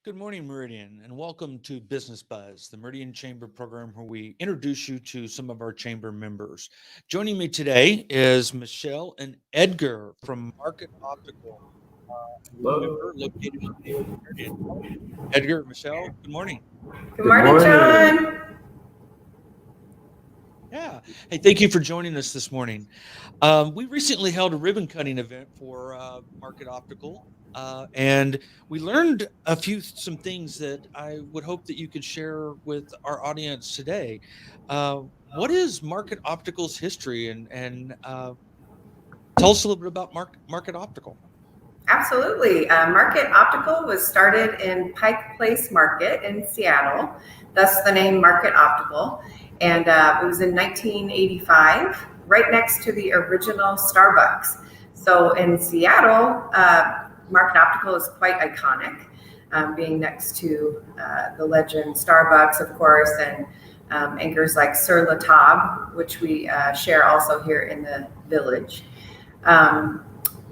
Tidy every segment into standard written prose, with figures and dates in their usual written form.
Good morning, Meridian, and welcome to Business Buzz, the Meridian Chamber program where we introduce you to some of our chamber members. Joining me today is Michelle and Edgar from Market Optical, a Hello. member located in Meridian. Edgar, Michelle, good morning. Good Good morning, morning. John. Yeah. Hey, thank you for joining us this morning. We recently held a ribbon cutting event for Market Optical, and we learned some things that I would hope that you could share with our audience today. What is Market Optical's history, and tell us a little bit about Market Optical. Absolutely. Market Optical was started in Pike Place Market in Seattle, thus the name Market Optical. And it was in 1985, right next to the original Starbucks. So in Seattle, Market Optical is quite iconic, being next to the legend Starbucks, of course, and anchors like Sur La Table, which we share also here in the village.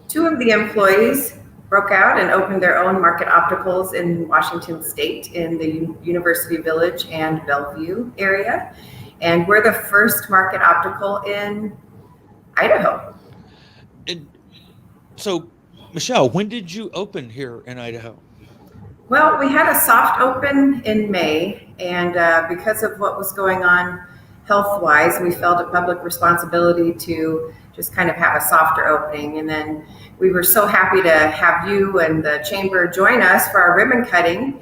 Two of the employees broke out and opened their own Market Opticals in Washington State in the University Village and Bellevue area. And we're the first Market Optical in Idaho. And so, Michelle, when did you open here in Idaho? Well, we had a soft open in May, and because of what was going on health-wise, we felt a public responsibility to just kind of have a softer opening. And then we were so happy to have you and the chamber join us for our ribbon cutting.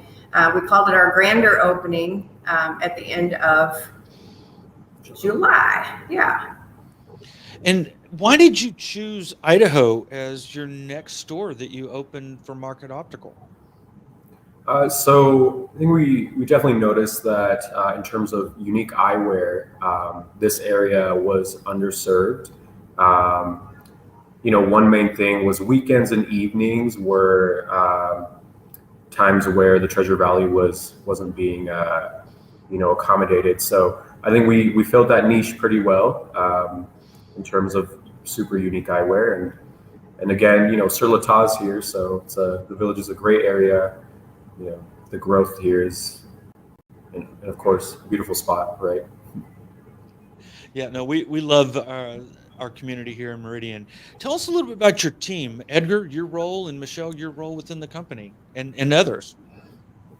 We called it our grander opening at the end of July. Yeah. And why did you choose Idaho as your next store that you opened for Market Optical? So I think we definitely noticed that in terms of unique eyewear, this area was underserved. One main thing was weekends and evenings were times where the Treasure Valley wasn't being accommodated. So I think we filled that niche pretty well in terms of super unique eyewear, and again, Sur La Table's here, so the village is a great area. The growth here is, and of course, beautiful spot, right? Yeah, no, we love our community here in Meridian. Tell us a little bit about your team, Edgar, your role, and Michelle, your role within the company, and others.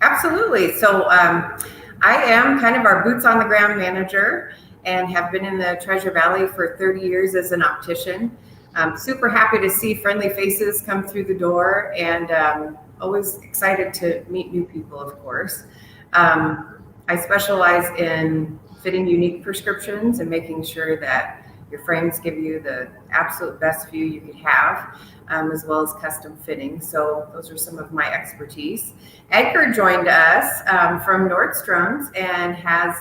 Absolutely. So I am kind of our boots on the ground manager and have been in the Treasure Valley for 30 years as an optician. I'm super happy to see friendly faces come through the door, and always excited to meet new people, of course. I specialize in fitting unique prescriptions and making sure that your frames give you the absolute best view you could have, as well as custom fitting. So those are some of my expertise. Edgar joined us from Nordstrom's and has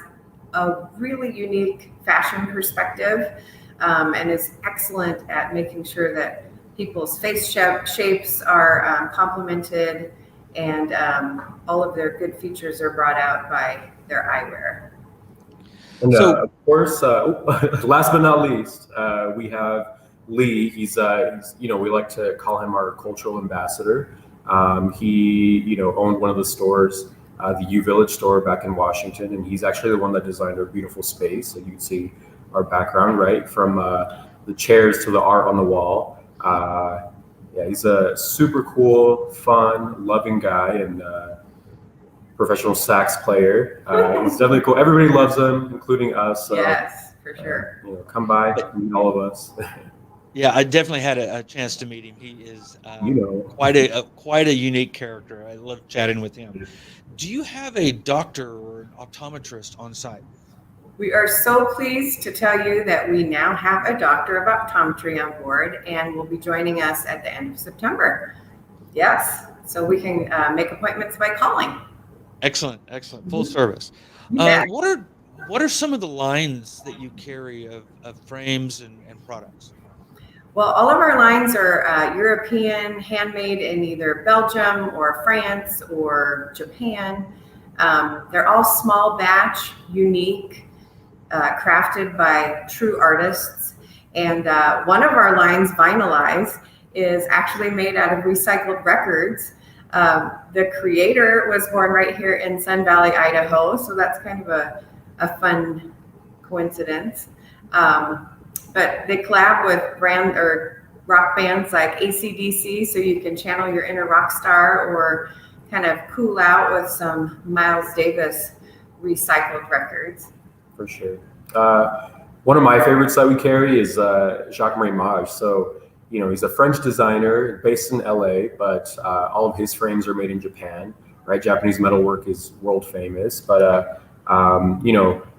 a really unique fashion perspective, and is excellent at making sure that people's face shapes are complemented, and all of their good features are brought out by their eyewear. And of course, last but not least, we have Lee. He's we like to call him our cultural ambassador. He owned one of the stores, the U Village store back in Washington, and he's actually the one that designed our beautiful space. So you can see our background, right, from the chairs to the art on the wall. Yeah, he's a super cool, fun, loving guy, and professional sax player. He's definitely cool. Everybody loves him, including us. So, Yes, for sure. Come by, meet all of us. Yeah, I definitely had a chance to meet him. He is quite a unique character. I love chatting with him. Do you have a doctor or an optometrist on site? We are so pleased to tell you that we now have a doctor of optometry on board and will be joining us at the end of September. Yes, so we can make appointments by calling. Excellent. Full service. Yeah. What are some of the lines that you carry of frames and products? Well, all of our lines are European, handmade in either Belgium or France or Japan. They're all small batch, unique, crafted by true artists. And one of our lines, Vinylize, is actually made out of recycled records The creator was born right here in Sun Valley, Idaho, so that's kind of a fun coincidence. But they collab with brand or rock bands like AC/DC, so you can channel your inner rock star or kind of cool out with some Miles Davis recycled records. For sure. One of my favorites that we carry is Jacques-Marie Mage. So, he's a French designer based in LA, but all of his frames are made in Japan, right? Japanese metalwork is world famous, but,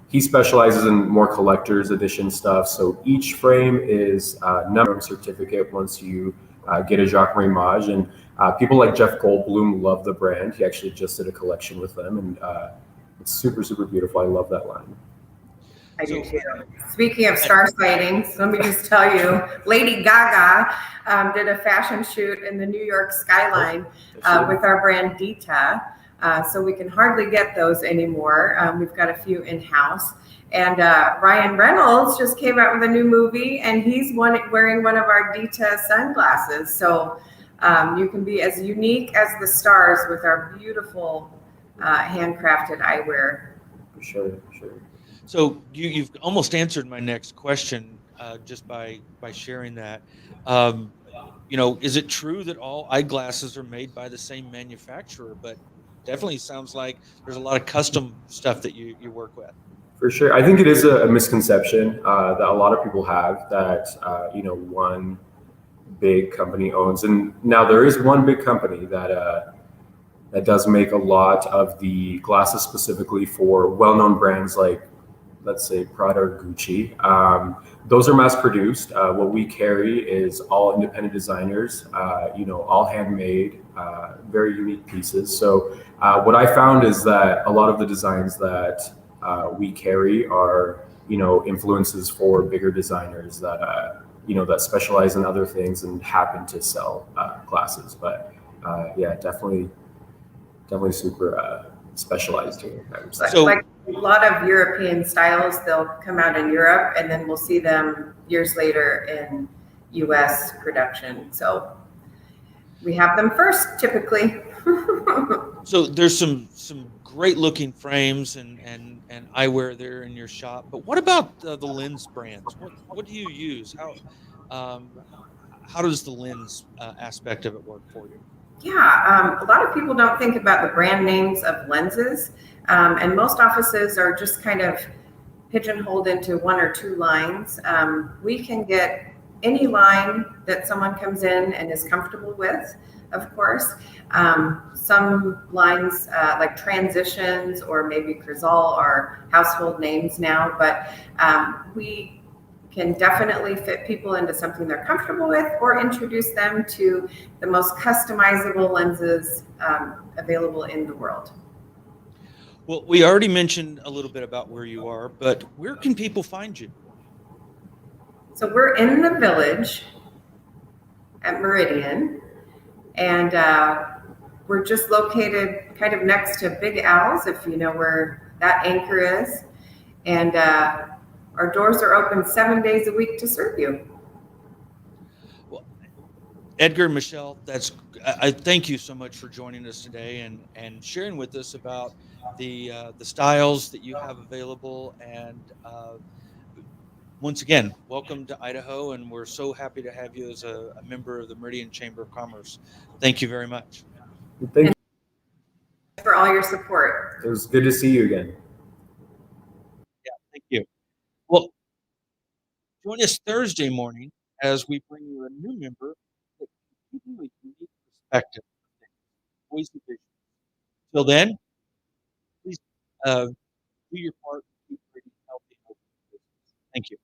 he specializes in more collector's edition stuff. So each frame is a number certificate once you get a Jacques-Marie Mage. And people like Jeff Goldblum love the brand. He actually just did a collection with them, and it's super, super beautiful. I love that line. I do too. Speaking of star sightings, let me just tell you, Lady Gaga did a fashion shoot in the New York skyline with our brand Dita. So we can hardly get those anymore. We've got a few in-house. And Ryan Reynolds just came out with a new movie, and he's wearing one of our Dita sunglasses. So you can be as unique as the stars with our beautiful handcrafted eyewear. For sure, for sure. So you've almost answered my next question just by sharing that. Is it true that all eyeglasses are made by the same manufacturer? But definitely sounds like there's a lot of custom stuff that you work with. For sure. I think it is a misconception that a lot of people have that, one big company owns. And now there is one big company that does make a lot of the glasses specifically for well-known brands like, let's say, Prada or Gucci. Those are mass produced. What we carry is all independent designers, all handmade, very unique pieces. So what I found is that a lot of the designs that we carry are, influences for bigger designers that, that specialize in other things and happen to sell glasses. But yeah, definitely super specialized here. So, like a lot of European styles, they'll come out in Europe, and then we'll see them years later in U.S. production. So we have them first, typically. So there's some great looking frames and eyewear there in your shop. But what about the lens brands? What do you use? How does the lens aspect of it work for you? Yeah, a lot of people don't think about the brand names of lenses, and most offices are just kind of pigeonholed into one or two lines. We can get any line that someone comes in and is comfortable with, of course. Some lines like Transitions or maybe Crizal are household names now, but we can definitely fit people into something they're comfortable with or introduce them to the most customizable lenses available in the world. Well, we already mentioned a little bit about where you are, but where can people find you? So we're in the Village at Meridian, and we're just located kind of next to Big Al's, if you know where that anchor is. And our doors are open 7 days a week to serve you. Well, Edgar, Michelle, I thank you so much for joining us today and sharing with us about the styles that you have available. And once again, welcome to Idaho, and we're so happy to have you as a member of the Meridian Chamber of Commerce. Thank you very much. Thank you for all your support. It was good to see you again. Yeah, thank you. Well, join us Thursday morning as we bring you a new member that can give you a unique perspective of things, always the vision. Till then, please do your part to keep creating healthy business. Thank you.